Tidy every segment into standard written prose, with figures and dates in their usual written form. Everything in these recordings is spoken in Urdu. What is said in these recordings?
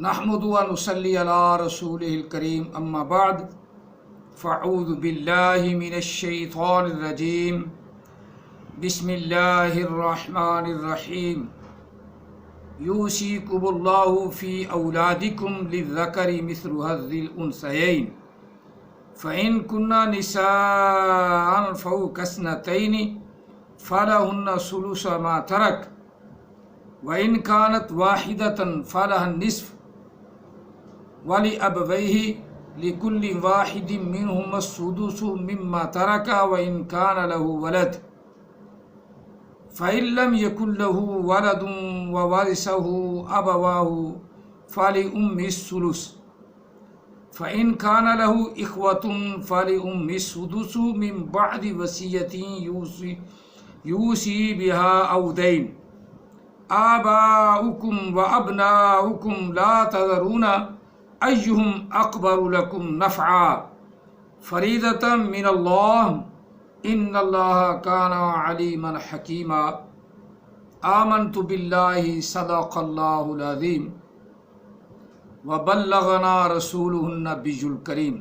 نحمد و نصلی علی رسولہ الکریم اما بعد فاعوذ باللہ من الشیطان الرجیم بسم اللہ الرحمن الرحیم یوصیکم اللہ فی اولادکم للذکر مثل حظ الانثیین فإن كنا نساء فوق اثنتين فلهن ثلث ما ترك وإن كانت واحدة فلها النصف ولأبويه لكل واحد منهما السدس مما ترك وإن كان له ولد فإن لم يكن له ولد وورثه أبواه فلأمه الثلث فإن كان له إخوة فلأمه السدس من بعد وصية يوصي بها أو دين آباؤكم وأبناؤكم لا تدرون أيهم أكبر لكم نفعا فريضة من الله إن الله كان عليما حكيما آمنت بالله صدق الله العظيم وبلغنا رسوله النبي الكريم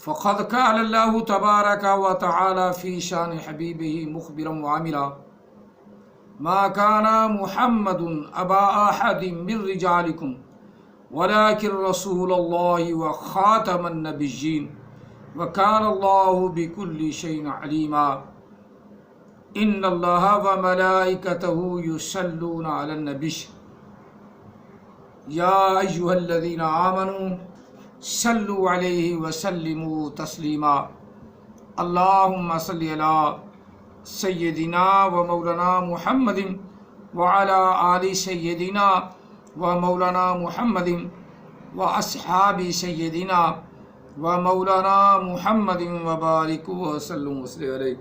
فقد قال الله تبارك وتعالى في شان حبيبه مخبرا وعاملا ما كان محمد أبا أحد من رجالكم ولكن رسول الله وخاتم النبيين وكان الله بكل شيء عليما إن الله وملائكته يصلون على النبي يا أيها الذين آمنوا صلوا عليه وسلموا تسليما اللهم صل على سيدنا ومولانا محمد وعلى آل سيدنا ومولانا محمد وأصحاب سيدنا ومولانا محمد وبارك وسلم عليه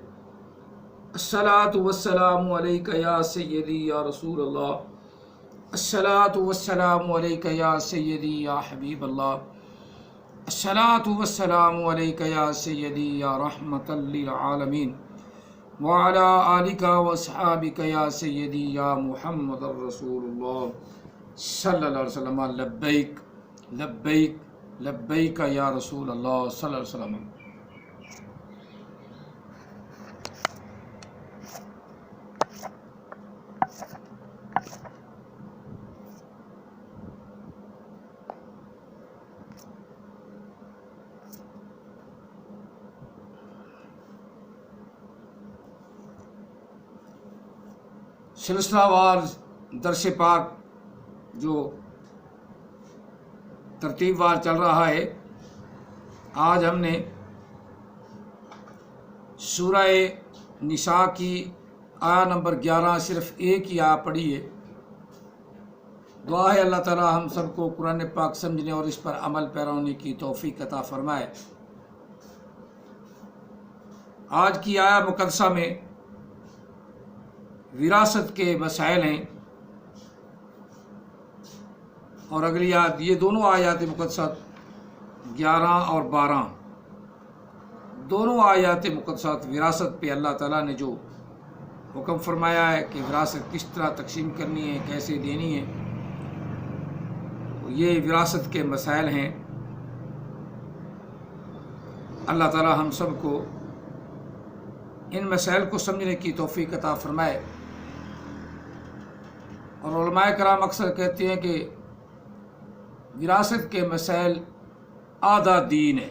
الصلاة والسلام عليك يا سيدي يا رسول الله الصلاة والسلام عليك يا سيدي يا حبيب الله الصلاة والسلام عليك يا سيدي يا رحمة للعالمين وعلى آلك وأصحابك يا سيدي يا محمد رسول الله صلى الله عليه وسلم لبيك لبيك لبيك يا رسول الله صلى الله عليه وسلم. سلسلہ وار درس پاک جو ترتیب وار چل رہا ہے، آج ہم نے سورہ نساء کی آیہ نمبر 11 صرف ایک ہی آیہ پڑھی ہے. دعا ہے اللہ تعالی ہم سب کو قرآن پاک سمجھنے اور اس پر عمل پیرا ہونے کی توفیق عطا فرمائے. آج کی آیہ مقدسہ میں وراثت کے مسائل ہیں، اور اگلی آیت، یہ دونوں آیات مقدسہ 11 اور 12 دونوں آیات مقدسات وراثت پہ اللہ تعالیٰ نے جو حکم فرمایا ہے کہ وراثت کس طرح تقسیم کرنی ہے، کیسے دینی ہے، یہ وراثت کے مسائل ہیں. اللہ تعالیٰ ہم سب کو ان مسائل کو سمجھنے کی توفیق عطا فرمائے. اور علماء کرام اکثر کہتے ہیں کہ وراثت کے مسائل آدھا دین ہے.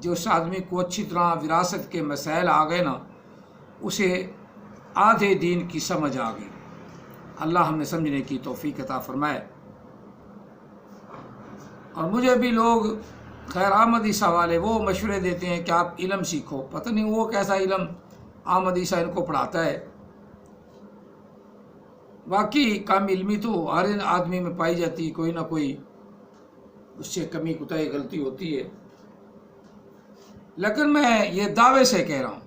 جو اس آدمی کو اچھی طرح وراثت کے مسائل آ گئے نا، اسے آدھے دین کی سمجھ آ گئی. اللہ ہمیں سمجھنے کی توفیق عطا فرمائے. اور مجھے بھی لوگ خیر احمد عیسیٰ والے وہ مشورے دیتے ہیں کہ آپ علم سیکھو. پتہ نہیں وہ کیسا علم احمد عیسیٰ ان کو پڑھاتا ہے. باقی کم علمی تو ہر آدمی میں پائی جاتی، کوئی نہ کوئی اس سے کمی کوتاہی غلطی ہوتی ہے. لیکن میں یہ دعوے سے کہہ رہا ہوں،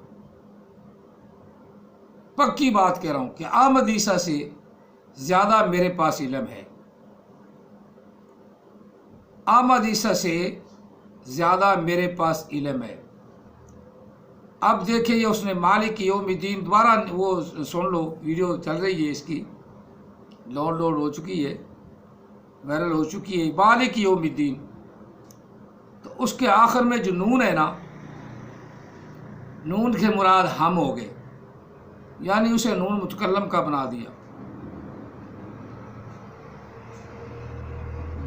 پکی بات کہہ رہا ہوں کہ احمد عیسیٰ سے زیادہ میرے پاس علم ہے. احمد عیسیٰ سے زیادہ میرے پاس علم ہے. اب دیکھیں یہ اس نے مالک یوم الدین، دوبارہ وہ سن لو، ویڈیو چل رہی ہے اس کی. ڈاؤن لوڈ ہو چکی ہے، وائرل ہو چکی ہے، مالک یوم الدین، تو اس کے آخر میں جو نون ہے نا، نون کے مراد ہم ہو گئے، یعنی اسے نون متکلم کا بنا دیا،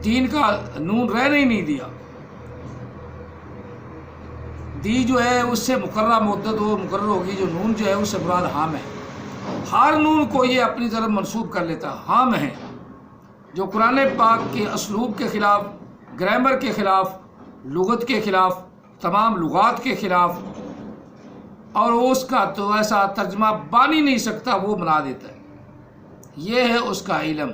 دین کا نون رہنے ہی نہیں دیا، دی جو ہے اس سے مقررہ مدت وہ مقرر ہوگی، جو نون جو ہے اس سے مراد ہم ہے، ہر نون کو یہ اپنی طرف منسوب کر لیتا ہے، ہم ہیں، جو قرآن پاک کے اسلوب کے خلاف، گرامر کے خلاف، لغت کے خلاف، تمام لغات کے خلاف، اور اس کا تو ایسا ترجمہ بن ہی نہیں سکتا، وہ بنا دیتا ہے، یہ ہے اس کا علم،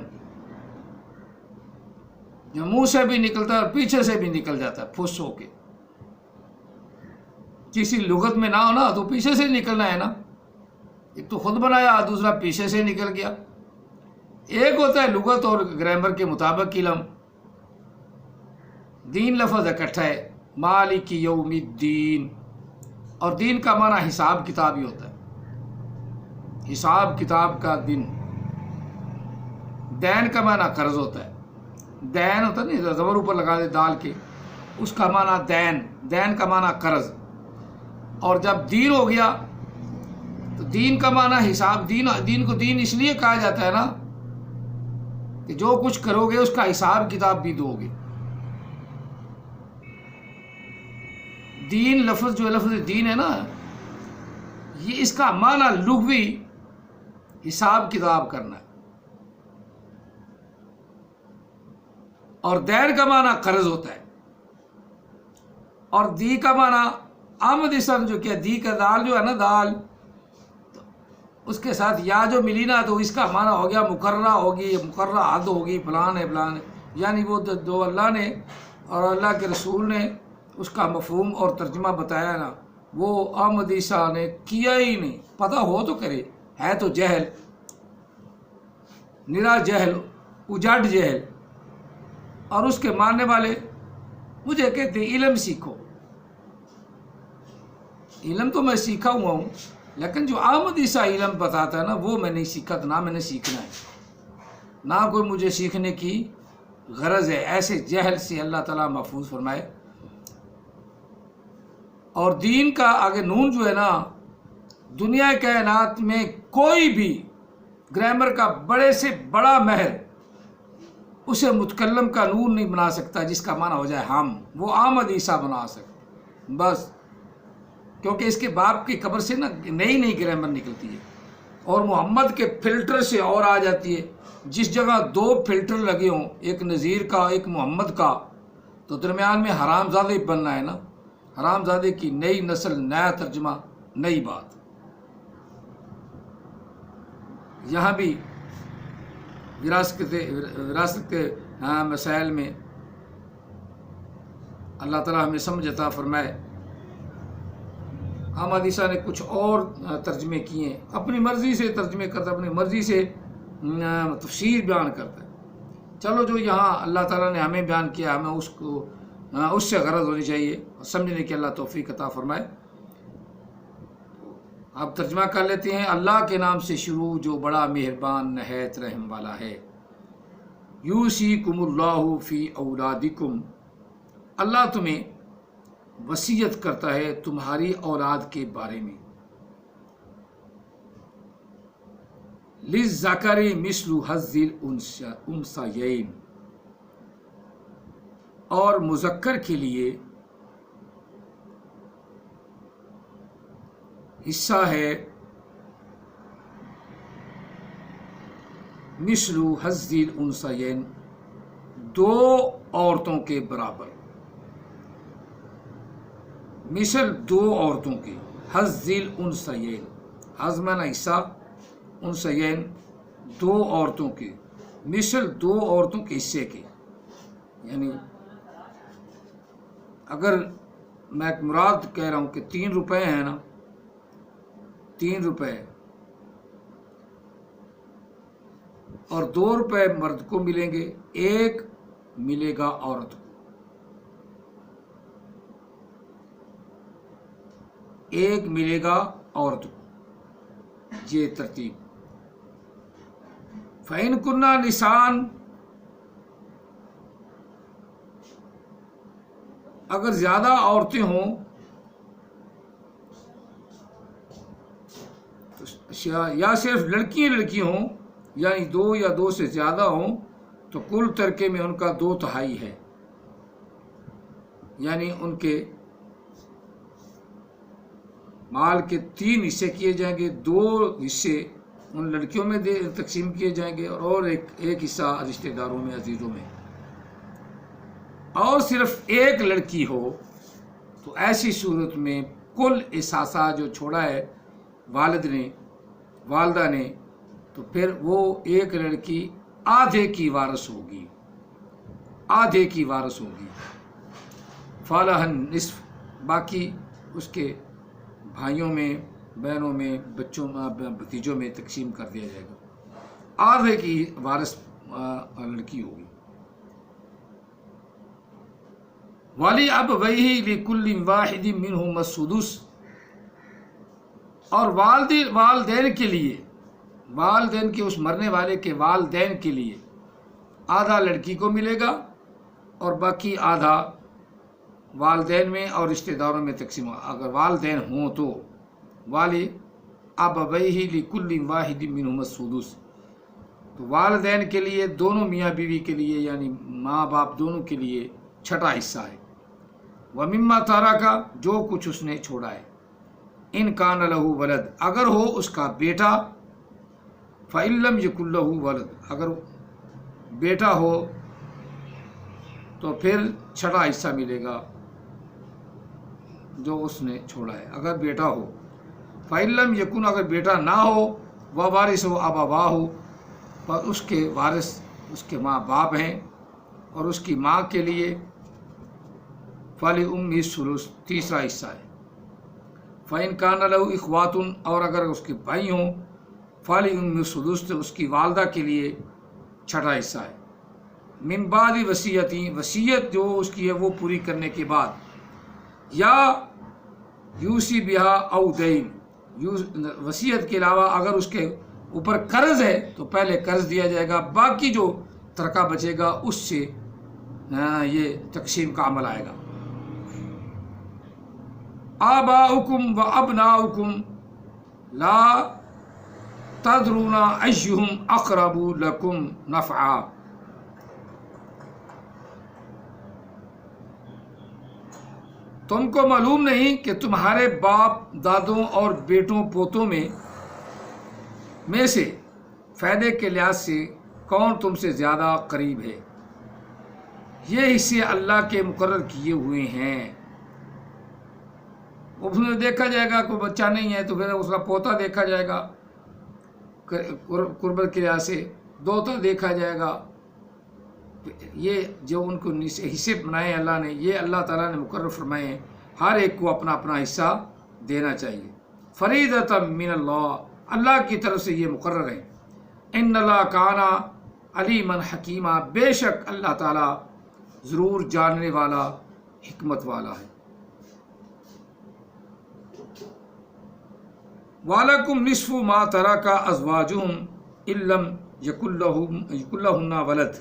جو منہ سے بھی نکلتا ہے اور پیچھے سے بھی نکل جاتا ہے پھس ہو کے، کسی لغت میں نہ ہونا تو پیچھے سے نکلنا ہے نا، ایک تو خود بنایا، دوسرا پیچھے سے نکل گیا، ایک ہوتا ہے لغت اور گرامر کے مطابق علم، دین لفظ اکٹھا ہے، مالک یوم الدین، اور دین کا معنی حساب کتاب ہی ہوتا ہے، حساب کتاب کا دن، دین کا معنی قرض ہوتا ہے، دین ہوتا ہے نہیں، زبر اوپر لگا دے دال کے، اس کا معنی دین، دین کا معنی قرض، اور جب دین ہو گیا تو دین کا معنی حساب، دین کو دین اس لیے کہا جاتا ہے نا کہ جو کچھ کرو گے اس کا حساب کتاب بھی دو گے، دین لفظ جو لفظ دین ہے نا، یہ اس کا معنی لغوی حساب کتاب کرنا ہے، اور دین کا معنی قرض ہوتا ہے، اور دی کا معنی آمد اسم جو کیا، دی کا دال جو ہے نا، دال تو اس کے ساتھ یا جو ملی نا، تو اس کا معنی ہو گیا مقررہ ہوگی، مقررہ حد ہوگی، فلان ہے فلان ہے، یعنی وہ جو اللہ نے اور اللہ کے رسول نے اس کا مفہوم اور ترجمہ بتایا نا، وہ احمد عیسیٰ نے کیا ہی نہیں، پتہ ہو تو کرے، ہے تو جہل، نرا جہل، اجڑ جہل، اور اس کے ماننے والے مجھے کہتے ہیں علم سیکھو، علم تو میں سیکھا ہوا ہوں، لیکن جو احمد عیسیٰ علم بتاتا ہے نا، وہ میں نہیں سیکھا، تو نہ میں نے سیکھنا ہے، نہ کوئی مجھے سیکھنے کی غرض ہے، ایسے جہل سے اللہ تعالیٰ محفوظ فرمائے۔ اور دین کا آگے نون جو ہے نا، دنیا کائنات میں کوئی بھی گرامر کا بڑے سے بڑا ماہر اسے متکلم کا نون نہیں بنا سکتا جس کا معنی ہو جائے ہم، وہ احمد عیسیٰ بنا سکتا بس، کیونکہ اس کے باپ کی قبر سے نا نئی نئی گرامر نکلتی ہے، اور محمد کے فلٹر سے اور آ جاتی ہے، جس جگہ دو فلٹر لگے ہوں، ایک نذیر کا ایک محمد کا، تو درمیان میں حرام زادہ بننا ہے نا، حرام زادے کی نئی نسل، نیا ترجمہ، نئی بات، یہاں بھی وراثت کے مسائل میں اللہ تعالیٰ ہمیں سمجھ عطا فرمائے۔ احمد عیسیٰ نے کچھ اور ترجمے کیے ہیں، اپنی مرضی سے ترجمے کرتا ہے، اپنی مرضی سے تفسیر بیان کرتا ہے، چلو جو یہاں اللہ تعالیٰ نے ہمیں بیان کیا، ہمیں اس سے غرض ہونی چاہیے، سمجھنے کی اللہ توفیق عطا فرمائے۔ اب ترجمہ کر لیتے ہیں۔ اللہ کے نام سے شروع جو بڑا مہربان نہایت رحم والا ہے۔ یوصیکم اللہ فی اولادکم، اللہ تمہیں وصیت کرتا ہے تمہاری اولاد کے بارے میں۔ للذکر مثل حظ الانثیین، اور مذکر کے لیے حصہ ہے مثل حظ الانثیین، دو عورتوں کے برابر، مثل دو عورتوں کے، حظ الانثیین، حظ معنی حصہ، انثیین دو عورتوں کے، مثل دو عورتوں کے حصے کے، یعنی اگر میں ایک مراد کہہ رہا ہوں کہ 3 روپے ہیں نا، 3 روپے اور 2 روپے مرد کو ملیں گے، 1 ملے گا عورت کو، 1 ملے گا عورت کو، یہ ترتیب۔ فَإِن كُنَّا نِسَاءً، اگر زیادہ عورتیں ہوں یا صرف لڑکی ہوں، یعنی 2 یا 2 سے زیادہ ہوں، تو کل ترکے میں ان کا 2/3 ہے، یعنی ان کے مال کے 3 حصے کیے جائیں گے، 2 حصے ان لڑکیوں میں تقسیم کیے جائیں گے اور ایک حصہ رشتہ داروں میں، عزیزوں میں۔ اور صرف ایک لڑکی ہو تو ایسی صورت میں کل اثاثہ جو چھوڑا ہے والدہ نے، تو پھر وہ ایک لڑکی آدھے کی وارث ہوگی، فَلَهَا النِّصْفُ، باقی اس کے بھائیوں میں، بہنوں میں، بچوں میں، بھتیجوں میں تقسیم کر دیا جائے گا، آدھے کی وارث لڑکی ہوگی۔ وَلِأَبَوَيْهِ لِكُلِّ وَاحِدٍ مِّنْهُمَا السُّدُسُ، اور والدین کے اس مرنے والے کے والدین کے لیے آدھا لڑکی کو ملے گا اور باقی آدھا والدین میں اور رشتہ داروں میں تقسیم ہوگا۔ اگر والدین ہوں تو وَلِأَبَوَيْهِ لِكُلِّ وَاحِدٍ مِّنْهُمَا السُّدُسُ، تو والدین کے لیے، دونوں میاں بیوی کے لیے، یعنی ماں باپ دونوں کے لیے 6واں حصہ ہے۔ وَمِمَّا تَرَكَ، جو کچھ اس نے چھوڑا ہے، إِن كَانَ لَهُ وَلَدٌ، اگر ہو اس کا بیٹا، فَإِن لَّمْ يَكُن لَّهُ وَلَدٌ، اگر بیٹا ہو تو پھر 6واں حصہ ملے گا جو اس نے چھوڑا ہے، اگر بیٹا ہو۔ فَإِن لَّمْ يَكُن، اگر بیٹا نہ ہو، وَوَارِثُهُ أَبَوَاهُ، پر اس کے وارث اس کے ماں باپ ہیں، اور اس کی ماں کے لیے فَلِأُمِّهِ الثُّلُثُ، 3واں حصہ ہے۔ فَإِن كَانَ لَهُ إِخْوَةٌ، اور اگر اس کے بھائی ہوں، فَلِأُمِّهِ السُّدُسُ، تو اس کی والدہ کے لیے 6واں حصہ ہے۔ من بعد وصیت جو اس کی ہے وہ پوری کرنے کے بعد، یا یوسی بہا او دین، وصیت کے علاوہ اگر اس کے اوپر قرض ہے تو پہلے قرض دیا جائے گا، باقی جو ترکہ بچے گا اس سے یہ تقسیم کا عمل آئے گا۔ آباؤکم و ابناؤکم لا تدرون ایہم اقرب لکم نفعا، تم کو معلوم نہیں کہ تمہارے باپ دادوں اور بیٹوں پوتوں میں سے فائدے کے لحاظ سے کون تم سے زیادہ قریب ہے، یہ حصے اللہ کے مقرر کیے ہوئے ہیں۔ اس میں دیکھا جائے گا کوئی بچہ نہیں ہے تو پھر اس کا پوتا دیکھا جائے گا، قربت کے لحاظ سے دوتا دیکھا جائے گا۔ یہ جو ان کو حصے بنائے اللہ نے، یہ اللہ تعالیٰ نے مقرر فرمائے ہیں، ہر ایک کو اپنا اپنا حصہ دینا چاہیے۔ فریضۃ من اللہ، اللہ کی طرف سے یہ مقرر ہے۔ ان اللہ کان علیما حکیما، بے شک اللہ تعالیٰ ضرور جاننے والا، حکمت والا ہے۔ وَلَكُمْ نِصْفُ مَا تَرَكَ أَزْوَاجُهُمْ إِن لَّمْ يَكُن لَّهُنَّ وَلَدٌ،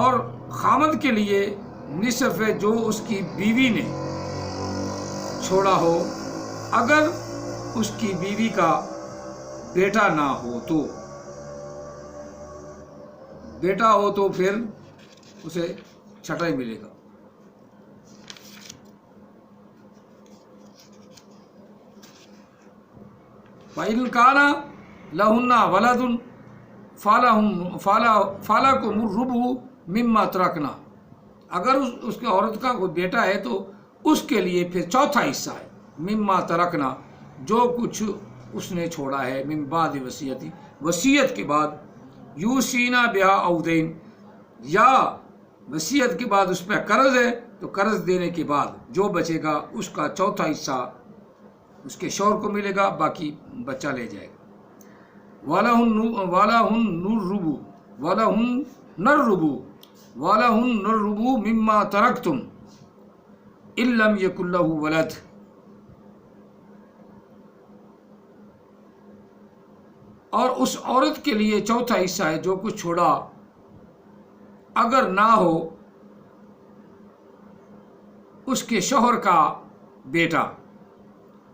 اور خامد کے لیے نصف ہے جو اس کی بیوی نے چھوڑا ہو، اگر اس کی بیوی کا بیٹا نہ ہو تو، بیٹا ہو تو پھر اسے 6واں ملے گا۔ فَإِن كَانَ لَهُنَّ وَلَدٌ فَلَكُمُ الرُّبُعُ مِمَّا تَرَكْنَا، اگر اس کی عورت کا کوئی بیٹا ہے تو اس کے لیے پھر 4واں حصہ ہے، مِمَّا تَرَكْنَا، جو کچھ اس نے چھوڑا ہے، من بعد وصیت کے بعد، یوسینا بہا او دین، یا وصیت کے بعد اس پہ قرض ہے تو قرض دینے کے بعد جو بچے گا اس کا 4واں حصہ اس کے شوہر کو ملے گا، باقی بچہ لے جائے گا۔ وَلَهُنَّ الرُّبُعُ مِمَّا تَرَكْتُمْ إِن لَّمْ يَكُن لَّهُ وَلَدٌ، اور اس عورت کے لیے چوتھا حصہ ہے جو کچھ چھوڑا، اگر نہ ہو اس کے شوہر کا بیٹا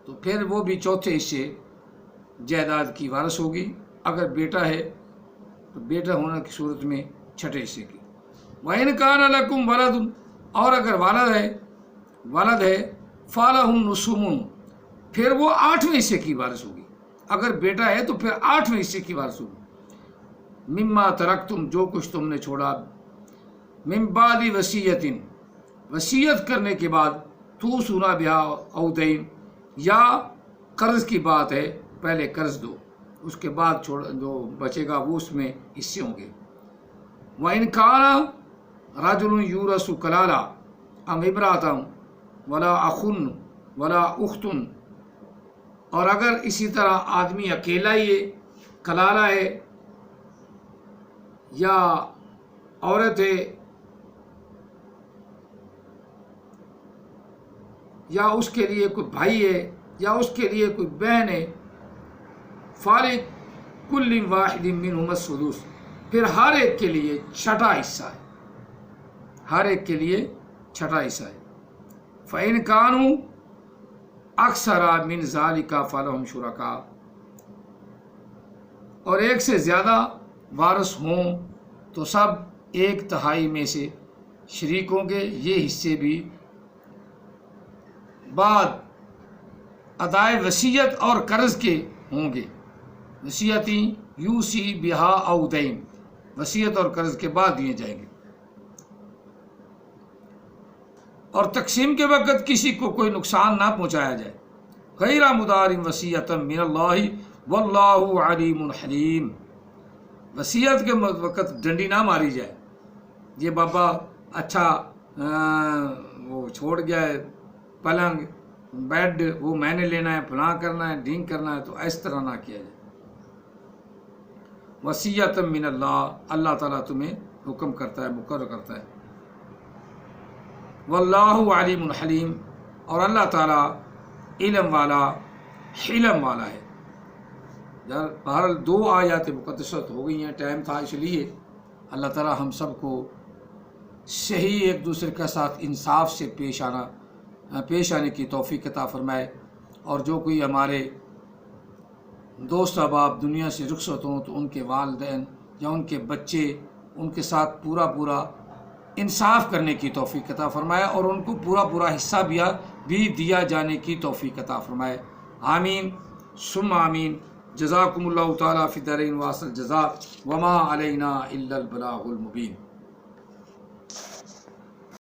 تو پھر وہ بھی چوتھے حصے جائیداد کی وارث ہوگی، اگر بیٹا ہے تو بیٹا ہونے کی صورت میں چھٹے حصے کی۔ وَإِنْ كَانَ لَكُمْ وَلَدٌ، اور اگر والد ہے فَلَهُ النُّصُفُ، پھر وہ 8ویں حصے کی وارث ہوگی، اگر بیٹا ہے تو پھر 8ویں حصے کی وارث ہوگی۔ مما ترکتم، جو کچھ تم نے چھوڑا، من بعد وصیت، وصیت کرنے کے بعد، توصون بہا او دین، یا قرض کی بات ہے، پہلے قرض دو اس کے بعد جو بچے گا وہ اس میں حصے ہوں گے۔ وَإِنْ كَانَ رَجُلٌ يُورَثُ كَلَالَةً أَمْ امْرَأَةٌ وَلَا أَخٌ وَلَا أُخْتٌ، اور اگر اسی طرح آدمی اکیلا ہی ہے، کلالہ ہے یا عورت ہے یا اس کے لیے کوئی بھائی ہے یا اس کے لیے کوئی بہن ہے، فَلِكُلِّ وَاحِدٍ مِّنْهُمَا السُّدُسُ، پھر ہر ایک کے لیے چھٹا حصہ ہے، ہر ایک کے لیے چھٹا حصہ ہے۔ فَإِنْ كَانُوا أَكْثَرَ مِنْ ذَلِكَ فَلَهُمْ شُرَكَاءُ، اور ایک سے زیادہ وارث ہوں تو سب 1/3 میں سے شریک ہوں گے، یہ حصے بھی بعد ادائے وصیت اور قرض کے ہوں گے۔ وصیتی یوسی بہا او دین، وصیت اور قرض کے بعد دیے جائیں گے۔ اور تقسیم کے وقت کسی کو کوئی نقصان نہ پہنچایا جائے۔ غیر مدار وصیت من اللہ واللہ علیم حلیم، وصیت کے وقت ڈنڈی نہ ماری جائے، یہ بابا اچھا وہ چھوڑ گیا ہے پلنگ بیڈ، وہ میں نے لینا ہے، فلاں کرنا ہے، ڈھینگ کرنا ہے، تو اس طرح نہ کیا جائے۔ وصیت من اللہ، اللہ تعالیٰ تمہیں حکم کرتا ہے، مقرر کرتا ہے۔ واللہ علیم حلیم، اور اللہ تعالیٰ علم والا، حلم والا ہے۔ بہرحال 2 آیات مقدسات ہو گئی ہیں، ٹائم تھا اس لیے اللہ تعالیٰ ہم سب کو صحیح ایک دوسرے کے ساتھ انصاف سے پیش آنے کی توفیق عطا فرمائے، اور جو کوئی ہمارے دوست احباب دنیا سے رخصت ہوں تو ان کے والدین یا ان کے بچے، ان کے ساتھ پورا انصاف کرنے کی توفیق عطا فرمائے، اور ان کو پورا حصہ بھی دیا جانے کی توفیق عطا فرمائے۔ آمین ثم آمین۔ جزاکم اللہ تعالیٰ فی الدارین واصل جزاء، وما علینا الا البلاغ المبین۔